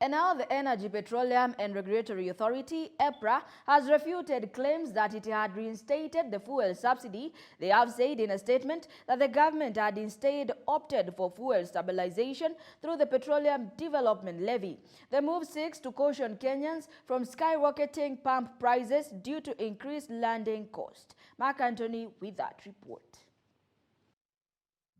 And now the Energy, Petroleum and Regulatory Authority, EPRA, has refuted claims that it had reinstated the fuel subsidy. They have said in a statement that the government had instead opted for fuel stabilization through the Petroleum Development Levy. The move seeks to caution Kenyans from skyrocketing pump prices due to increased landing cost. Mark Anthony with that report.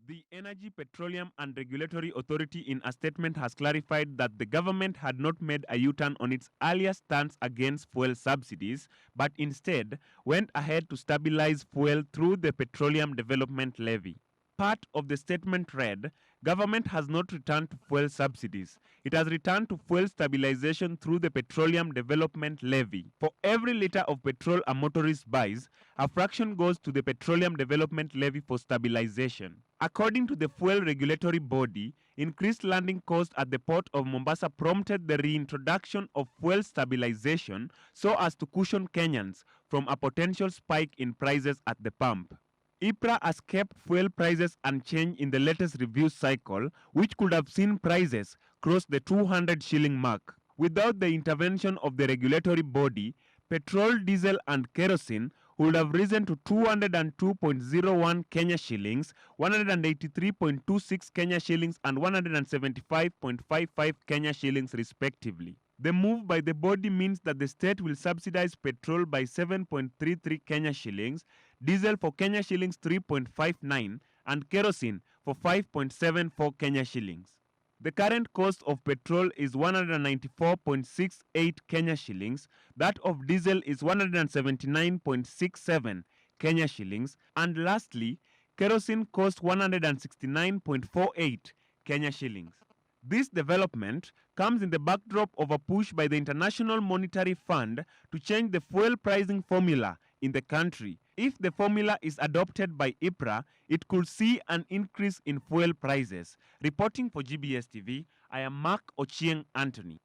The Energy, Petroleum and Regulatory Authority in a statement has clarified that the government had not made a U-turn on its earlier stance against fuel subsidies, but instead went ahead to stabilize fuel through the Petroleum Development Levy. Part of the statement read, government has not returned to fuel subsidies. It has returned to fuel stabilization through the Petroleum Development Levy. For every liter of petrol a motorist buys, a fraction goes to the Petroleum Development Levy for stabilization. According to the fuel regulatory body, increased landing costs at the port of Mombasa prompted the reintroduction of fuel stabilization so as to cushion Kenyans from a potential spike in prices at the pump. EPRA has kept fuel prices unchanged in the latest review cycle, which could have seen prices cross the 200 shilling mark. Without the intervention of the regulatory body, petrol, diesel and kerosene would have risen to 202.01 Kenya shillings, 183.26 Kenya shillings and 175.55 Kenya shillings respectively. The move by the body means that the state will subsidize petrol by 7.33 Kenya shillings, diesel for Kenya shillings 3.59 and kerosene for 5.74 Kenya shillings. The current cost of petrol is 194.68 Kenya shillings, that of diesel is 179.67 Kenya shillings, and lastly, kerosene costs 169.48 Kenya shillings. This development comes in the backdrop of a push by the International Monetary Fund to change the fuel pricing formula in the country. If the formula is adopted by EPRA, it could see an increase in fuel prices. Reporting for GBS TV, I am Mark Ochieng Anthony.